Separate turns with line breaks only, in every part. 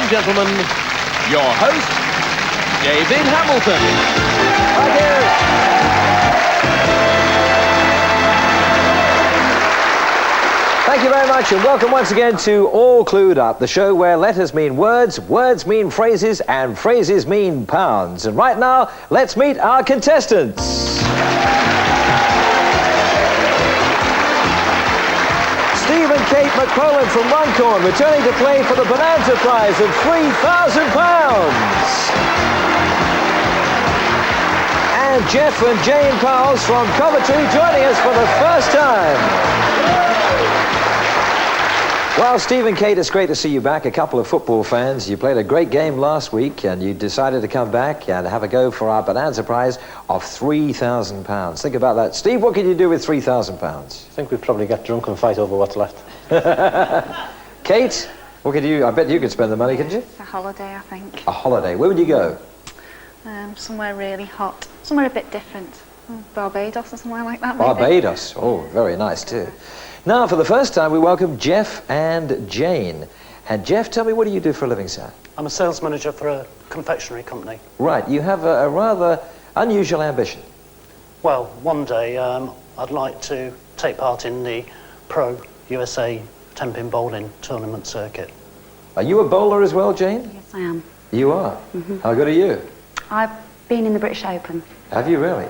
and gentlemen, your host, David Hamilton.
Thank you. Thank you very much, and welcome once again to All Clued Up, the show where letters mean words, words mean phrases, and phrases mean pounds. And right now, let's meet our contestants. Steve and Kate McCrolland from Runcorn, returning to play for the Bonanza Prize of £3,000. And Jeff and Jane Powles from Coventry joining us for the first time. Well, Steve and Kate, it's great to see you back. A couple of football fans. You played a great game last week and you decided to come back and have a go for our Bonanza Prize of £3,000. Think about that. Steve, what can you do with £3,000?
I think we'd probably get drunk and fight over what's left.
Kate, what could you... I bet you could spend the money, couldn't you?
A holiday, I think.
A holiday. Where would you go?
Somewhere really hot. Somewhere a bit different. Barbados or somewhere like that, maybe.
Barbados. Oh, very nice too. Now, for the first time, we welcome Jeff and Jane. And Jeff, tell me, what do you do for a living, sir?
I'm a sales manager for a confectionery company.
Right, you have a rather unusual ambition.
Well, one day I'd like to take part in the Pro USA 10-pin bowling tournament circuit.
Are you a bowler as well, Jane?
Yes, I am.
You are? Mm-hmm. How good are you?
I've been in the British Open.
Have you really?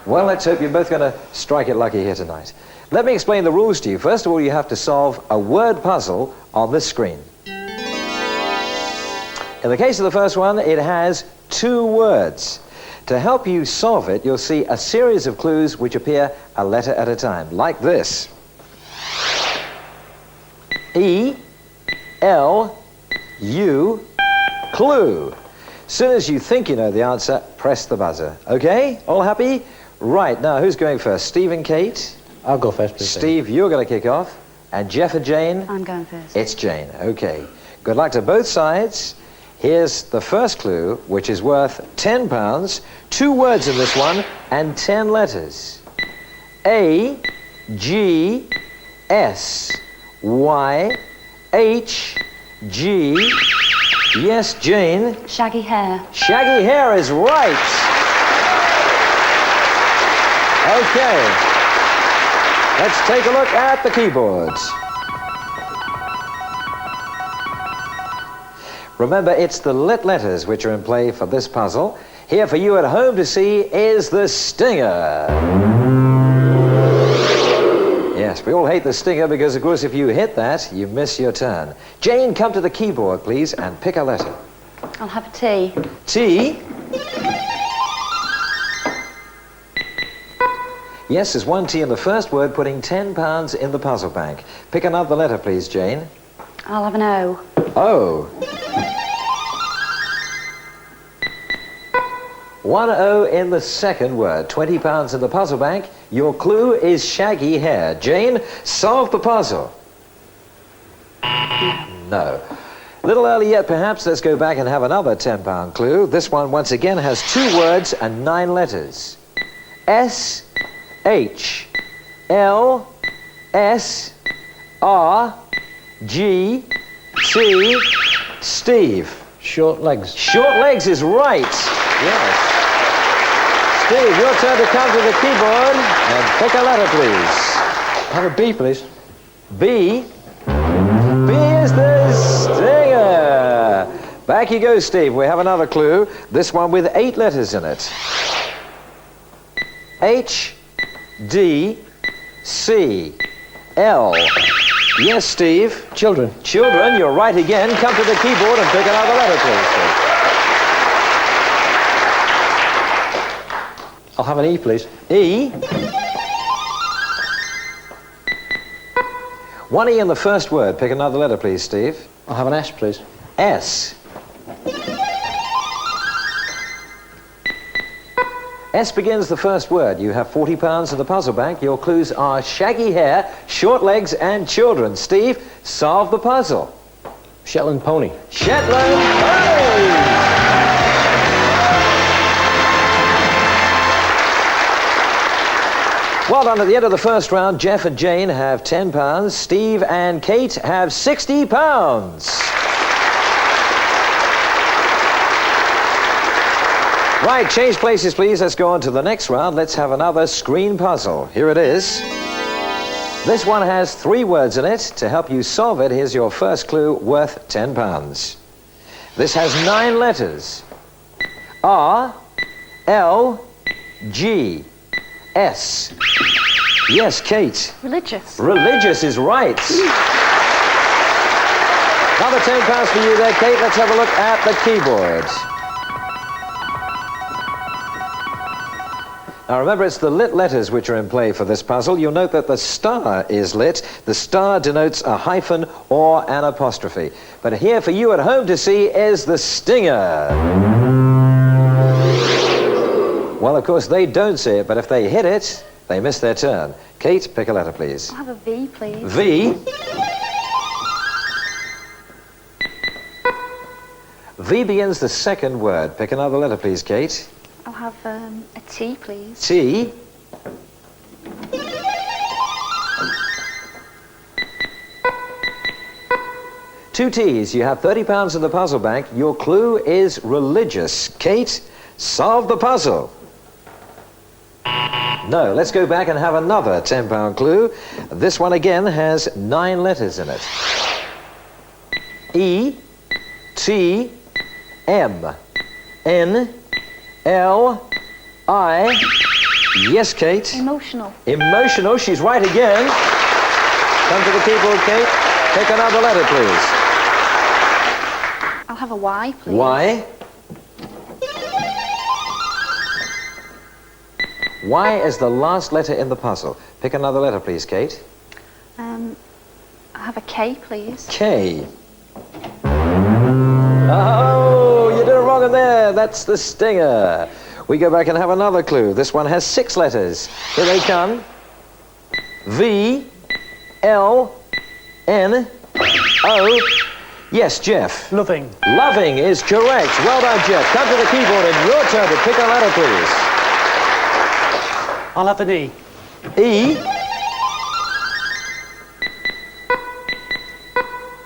Well, let's hope you're both going to strike it lucky here tonight. Let me explain the rules to you. First of all, you have to solve a word puzzle on this screen. In the case of the first one, it has 2 words. To help you solve it, you'll see a series of clues which appear a letter at a time, like this. E, L, U, clue. As soon as you think you know the answer, press the buzzer. Okay? All happy? Right, now who's going first? Steve and Kate?
I'll go first, please.
Steve, you're going to kick off. And Jeff and Jane?
I'm going first.
It's Jane. Okay. Good luck to both sides. Here's the first clue, which is worth £10. 2 words in this one, and 10 letters. A, G, S, Y, H, G. Yes, Jane?
Shaggy hair.
Shaggy hair is right. Okay. Let's take a look at the keyboards. Remember, it's the lit letters which are in play for this puzzle. Here for you at home to see is the stinger. Yes, we all hate the stinger because, of course, if you hit that, you miss your turn. Jane, come to the keyboard, please, and pick a letter.
I'll have a T.
T. Yes, there's 1 T in the first word, putting £10 in the puzzle bank. Pick another letter, please, Jane.
I'll have an O.
O. 1 O in the second word, £20 in the puzzle bank. Your clue is shaggy hair. Jane, solve the puzzle. No. A little early yet, perhaps. Let's go back and have another £10 clue. This one, once again, has 2 words and 9 letters. S, H, L, S, R, G, T, Steve.
Short legs.
Short legs is right. Yes. Steve, your turn to come to the keyboard and pick a letter, please.
Have a B, please.
B. B is the stinger. Back you go, Steve. We have another clue. This one with 8 letters in it. H, D, C, L. Yes, Steve?
Children.
Children, you're right again. Come to the keyboard and pick another letter, please, Steve.
I'll have an E, please.
E. 1 E in the first word. Pick another letter, please, Steve.
I'll have an S, please.
S. S begins the first word. You have £40 in the puzzle bank. Your clues are shaggy hair, short legs, and children. Steve, solve the puzzle.
Shetland pony.
Shetland pony! Well done. At the end of the first round, Jeff and Jane have £10. Steve and Kate have £60. Right, change places, please. Let's go on to the next round. Let's have another screen puzzle. Here it is. This one has 3 words in it. To help you solve it, here's your first clue worth £10. This has 9 letters. R, L, G, S. Yes, Kate.
Religious.
Religious is right. Another £10 for you there, Kate. Let's have a look at the keyboard. Now remember, it's the lit letters which are in play for this puzzle. You'll note that the star is lit. The star denotes a hyphen or an apostrophe. But here for you at home to see is the stinger. Well, of course, they don't see it, but if they hit it, they miss their turn. Kate, pick a letter, please.
I'll have a V, please.
V. V begins the second word. Pick another letter, please, Kate.
I'll have a T, please.
T. Two T's. You have £30 in the puzzle bank. Your clue is religious. Kate, solve the puzzle. No, let's go back and have another £10 clue. This one again has 9 letters in it. E, T, M, N, L, I. Yes, Kate.
Emotional.
Emotional. She's right again. Come to the keyboard, Kate. Pick another letter, please.
I'll have a Y, please.
Y. Y is the last letter in the puzzle. Pick another letter, please, Kate.
I'll have a K, please.
K. Oh, you did it wrong in there. That's the stinger. We go back and have another clue. This one has 6 letters. Here they come. V, L, N, O. Yes, Jeff.
Loving.
Loving is correct. Well done, Jeff. Come to the keyboard and your turn to pick a letter, please.
I'll have an E.
E.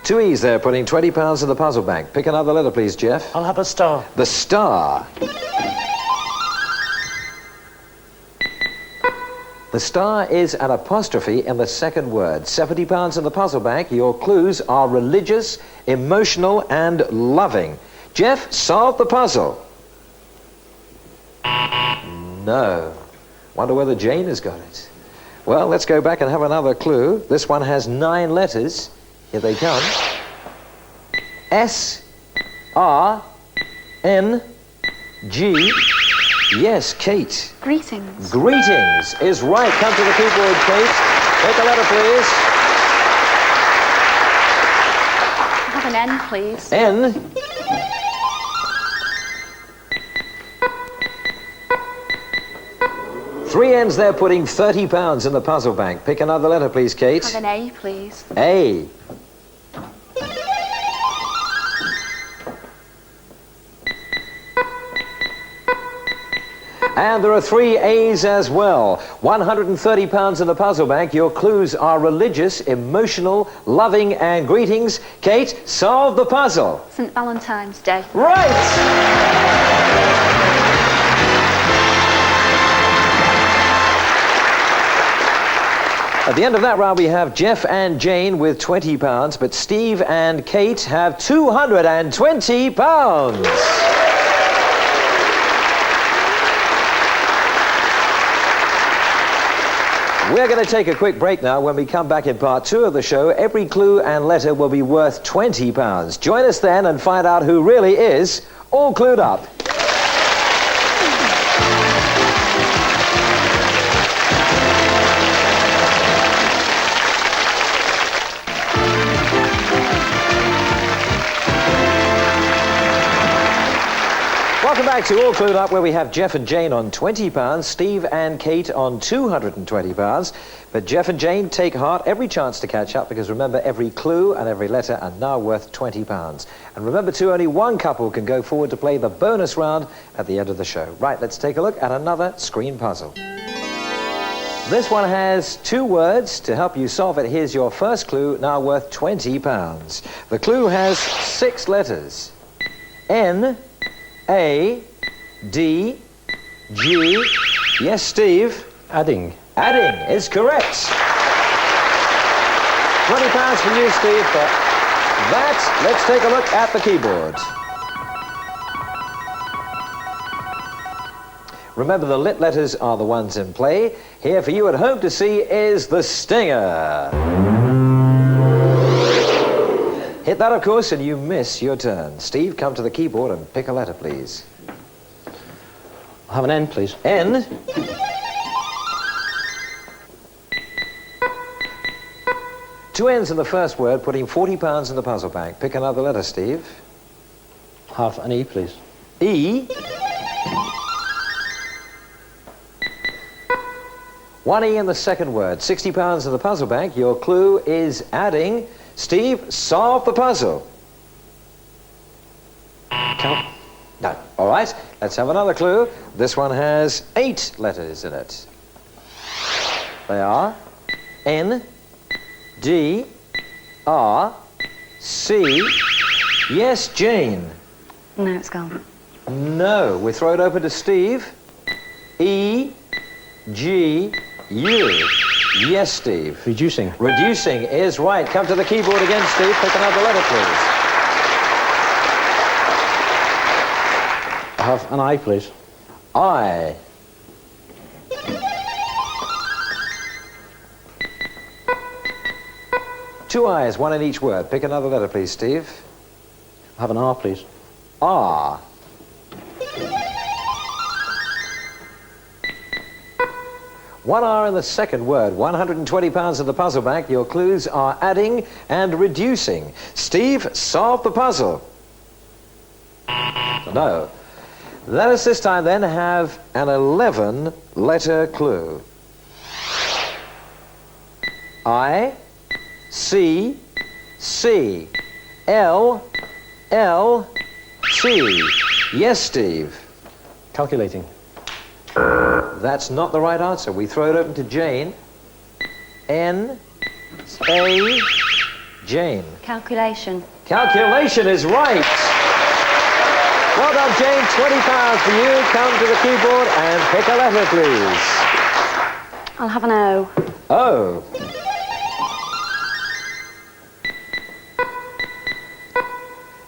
2 E's there, putting £20 in the puzzle bank. Pick another letter, please, Jeff.
I'll have a star.
The star. The star is an apostrophe in the second word. £70 in the puzzle bank. Your clues are religious, emotional, and loving. Jeff, solve the puzzle. No. Wonder whether Jane has got it. Well, let's go back and have another clue. This one has 9 letters. Here they come. S, R, N, G. Yes, Kate.
Greetings.
Greetings is right. Come to the keyboard, Kate. Take a letter, please.
I'll have an N, please.
N. Three N's there, putting £30 in the puzzle bank. Pick another letter, please, Kate.
Have an A, please.
A. And there are 3 A's as well. £130 in the puzzle bank. Your clues are religious, emotional, loving, and greetings. Kate, solve the puzzle.
St. Valentine's Day.
Right! At the end of that round, we have Jeff and Jane with £20, but Steve and Kate have £220. We're going to take a quick break now. When we come back in part 2 of the show, every clue and letter will be worth £20. Join us then and find out who really is all clued up. Welcome back to All Clued Up, where we have Jeff and Jane on £20, Steve and Kate on £220. But Jeff and Jane, take heart, every chance to catch up, because remember, every clue and every letter are now worth £20. And remember too, only one couple can go forward to play the bonus round at the end of the show. Right, let's take a look at another screen puzzle. This one has 2 words. To help you solve it, here's your first clue, now worth £20. The clue has 6 letters. N, A, D, G. Yes, Steve.
Adding.
Adding is correct. £20 for you, Steve, for that. Let's take a look at the keyboard. Remember, the lit letters are the ones in play. Here for you at home to see is the stinger. Hit that, of course, and you miss your turn. Steve, come to the keyboard and pick a letter, please.
I'll have an N, please.
N. Two N's in the first word, putting £40 in the puzzle bank. Pick another letter, Steve.
Have an E, please.
E. One E in the second word, £60 in the puzzle bank. Your clue is adding. Steve, solve the puzzle.
Count.
No. All right, let's have another clue. This one has 8 letters in it. They are N, D, R, C. Yes, Jane.
No, it's gone.
No. We throw it open to Steve. E, G, U. Yes, Steve.
Reducing.
Reducing is right. Come to the keyboard again, Steve. Pick another letter, please.
I'll have an I, please.
I. Two I's, one in each word. Pick another letter, please, Steve.
I'll have an R, please.
R. One R in the second word, £120 in the puzzle bank. Your clues are adding and reducing. Steve, solve the puzzle. No. Let us this time then have an 11-letter clue. I, C, C, L, L, C. Yes, Steve.
Calculating.
That's not the right answer. We throw it open to Jane. N, A, Jane.
Calculation.
Calculation is right. Well done, Jane. £20 for you. Come to the keyboard and pick a letter, please.
I'll have an O.
O.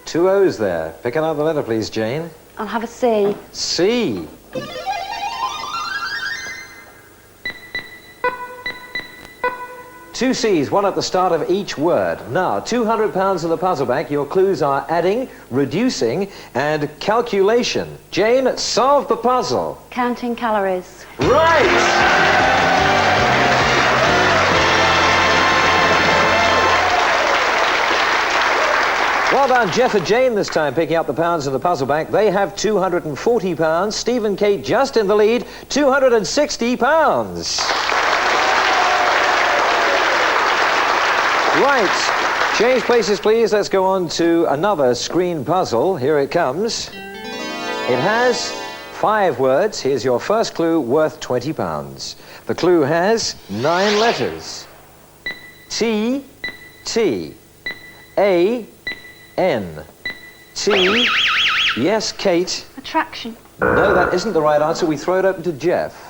Two O's there. Pick another letter, please, Jane.
I'll have a C.
C. Two C's, one at the start of each word. Now, £200 in the puzzle bank. Your clues are adding, reducing, and calculation. Jane, solve the puzzle.
Counting calories.
Right! Well done, Jeff and Jane this time picking up the pounds in the puzzle bank. They have £240. Steve and Kate just in the lead, £260. Right, change places please. Let's go on to another screen puzzle. Here it comes. It has 5 words. Here's your first clue worth £20. The clue has 9 letters. T, T, A, N, T. Yes, Kate.
Attraction.
No, that isn't the right answer. We throw it open to Jeff.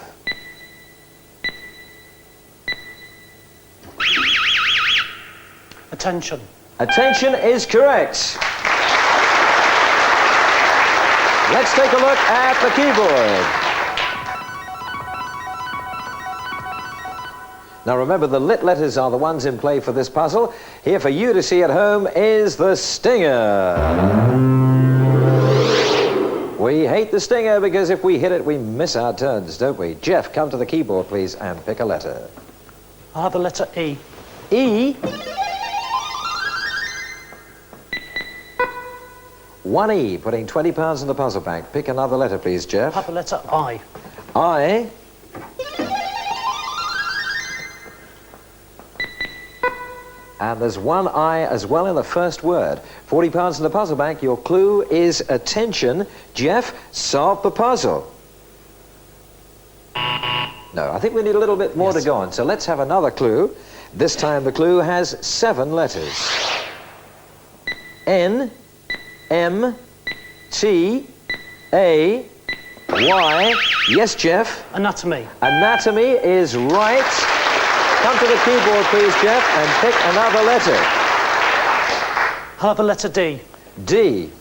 Attention.
Attention is correct. Let's take a look at the keyboard. Now remember, the lit letters are the ones in play for this puzzle. Here for you to see at home is the stinger. We hate the stinger because if we hit it, we miss our turns, don't we? Jeff, come to the keyboard, please, and pick a letter.
I'll have the letter E.
E. One E, putting £20 in the puzzle bank. Pick another letter, please, Jeff.
I'll have the letter I.
I. And there's one I as well in the first word. £40 in the puzzle bank. Your clue is attention. Jeff, solve the puzzle. No, I think we need a little bit more to go on. So let's have another clue. This time the clue has 7 letters. N, M, T, A, Y. Yes, Jeff?
Anatomy.
Anatomy is right. Come to the keyboard, please, Jeff, and pick another letter.
I'll have a letter D.
D.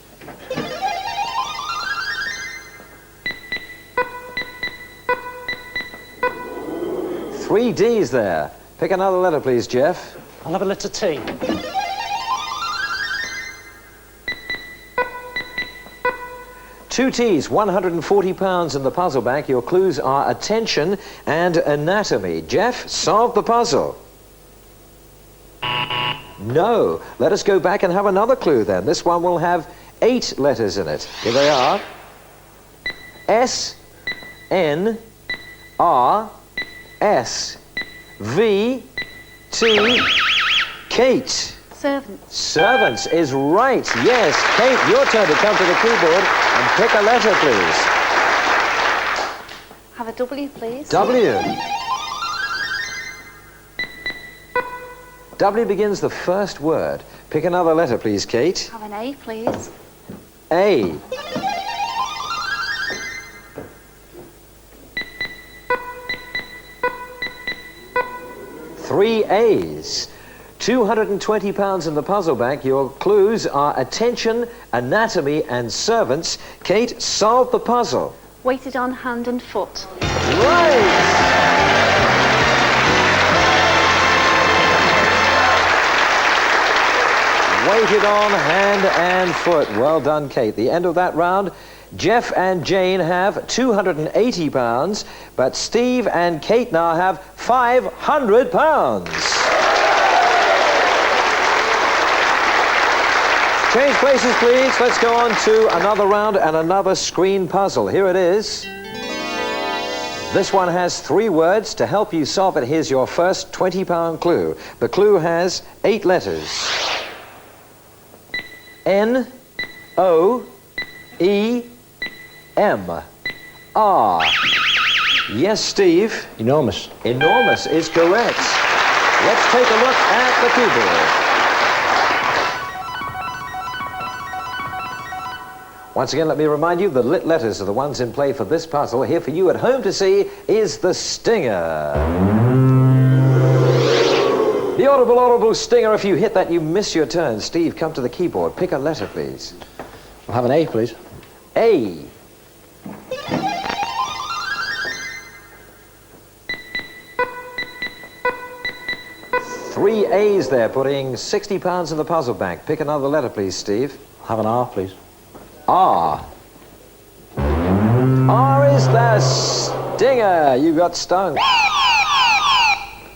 Three D's there. Pick another letter, please, Jeff.
I'll have a letter T.
Two T's, 140 pounds in the puzzle bank. Your clues are attention and anatomy. Jeff, solve the puzzle. No. Let us go back and have another clue then. This one will have 8 letters in it. Here they are. S, N, R, S, V, T, Kate.
Servant.
Servants is right. Yes. Kate, your turn to come to the keyboard and pick a letter, please.
Have a W, please.
W. W begins the first word. Pick another letter, please, Kate.
Have an A, please.
A. Three A's. 220 pounds in the puzzle bank. Your clues are attention, anatomy, and servants. Kate, solve the puzzle.
Weighted on hand and foot.
Right! Weighted on hand and foot. Well done, Kate. The end of that round. Jeff and Jane have 280 pounds, but Steve and Kate now have 500 pounds. Change places, please. Let's go on to another round and another screen puzzle. Here it is. This one has 3 words. To help you solve it, here's your first 20-pound clue. The clue has 8 letters. N, O, E, M, R. Yes, Steve?
Enormous.
Enormous is correct. Let's take a look at the keyboard. Once again, let me remind you, the lit letters are the ones in play for this puzzle. Here for you at home to see is the stinger. The audible stinger. If you hit that, you miss your turn. Steve, come to the keyboard. Pick a letter, please.
I'll have an A, please.
A. Three A's there, putting 60 pounds in the puzzle bank. Pick another letter, please, Steve.
I'll have an R, please.
R. R is the stinger. You got stung.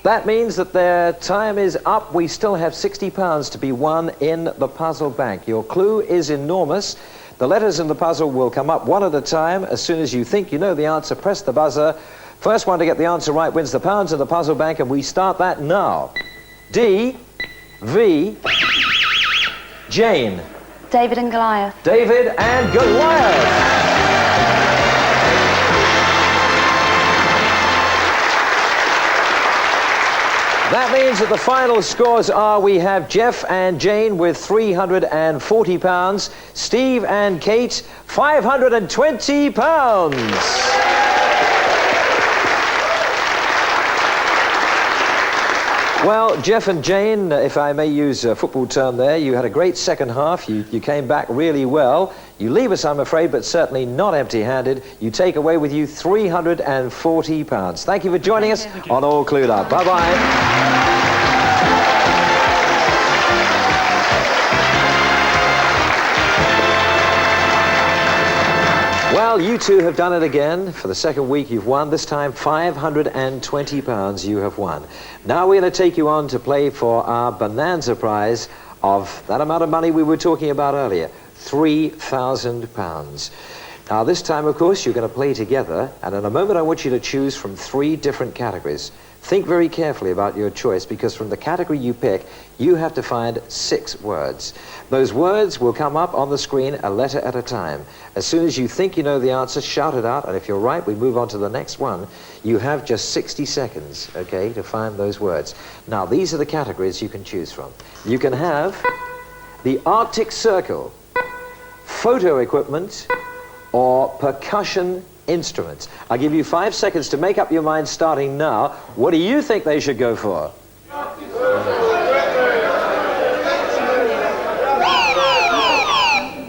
That means that their time is up. We still have 60 pounds to be won in the puzzle bank. Your clue is enormous. The letters in the puzzle will come up one at a time. As soon as you think you know the answer, press the buzzer. First one to get the answer right wins the pounds in the puzzle bank, and we start that now. D, V, Jane.
David and Goliath.
David and Goliath. That means that the final scores are we have Jeff and Jane with 340 pounds, Steve and Kate 520 pounds. Well, Jeff and Jane, if I may use a football term there, you had a great second half. You came back really well. You leave us, I'm afraid, but certainly not empty-handed. You take away with you 340 pounds. Thank you for joining us on All Clued Up. Bye-bye. Well, you two have done it again. For the second week you've won. This time 520 pounds you have won. Now we're going to take you on to play for our bonanza prize of that amount of money we were talking about earlier, £3,000. Now this time, of course, you're going to play together, and in a moment I want you to choose from 3 different categories. Think very carefully about your choice, because from the category you pick, you have to find 6 words. Those words will come up on the screen a letter at a time. As soon as you think you know the answer, shout it out, and if you're right, we move on to the next one. You have just 60 seconds, okay, to find those words. Now, these are the categories you can choose from. You can have the Arctic Circle, photo equipment, or percussion instruments. I'll give you 5 seconds to make up your mind starting now. What do you think they should go for?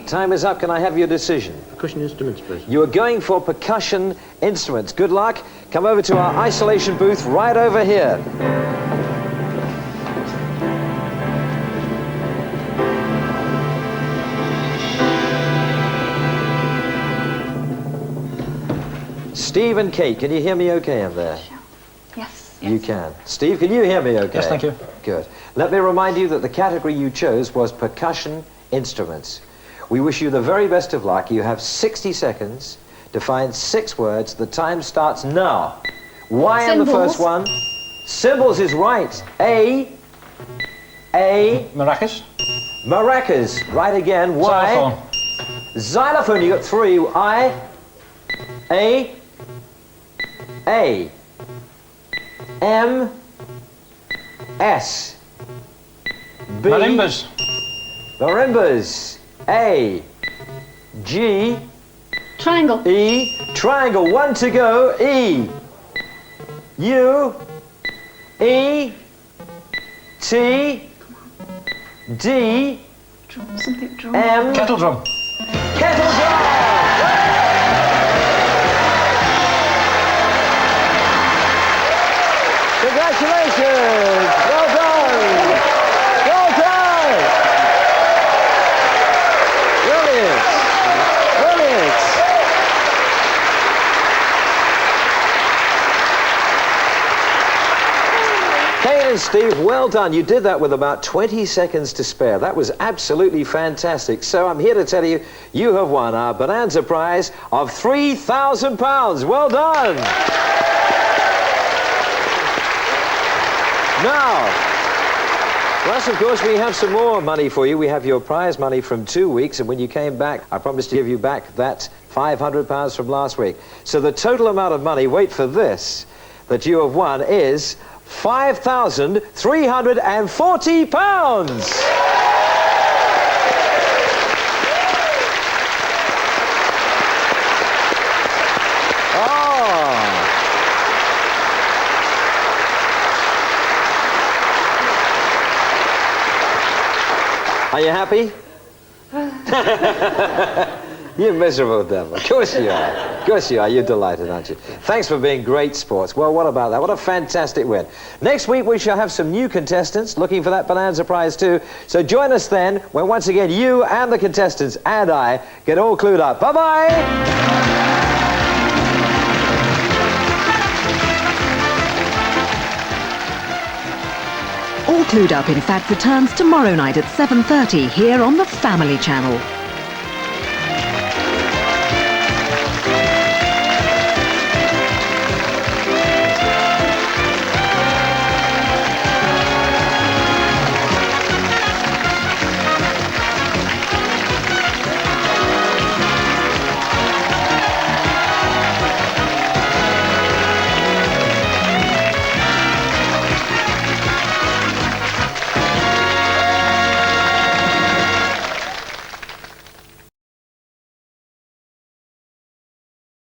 Time is up. Can I have your decision?
Percussion instruments, please.
You are going for percussion instruments. Good luck. Come over to our isolation booth right over here. Steve and Kate, can you hear me okay in there?
Yes.
You can. Steve, can you hear me okay?
Yes, thank you.
Good. Let me remind you that the category you chose was percussion instruments. We wish you the very best of luck. You have 60 seconds to find 6 words. The time starts now. Y on the first one. Cymbals is right. A.
Maracas.
Maracas. Right again. Y.
Xylophone.
Xylophone. You got 3. A. M. S. B.
Marimbas.
Marimbas. A. G.
Triangle.
E. Triangle. 1 to go. E. U. E. T. D.
Drum, something drum.
M.
Kettle drum.
Kettle drum. Congratulations! Well done! Well done! Brilliant! Brilliant! Kate and Steve, well done. You did that with about 20 seconds to spare. That was absolutely fantastic. So I'm here to tell you, you have won our Bonanza prize of £3,000. Well done! Now, plus, of course, we have some more money for you. We have your prize money from 2 weeks, and when you came back, I promised to give you back that £500 from last week. So the total amount of money, wait for this, that you have won is £5,340. Are you happy? You miserable devil. Of course you are. Of course you are. You're delighted, aren't you? Thanks for being great sports. Well, what about that? What a fantastic win. Next week, we shall have some new contestants looking for that Bonanza prize too. So join us then when once again you and the contestants and I get all clued up. Bye-bye!
All Clued Up, in fact, returns tomorrow night at 7:30 here on the Family Channel.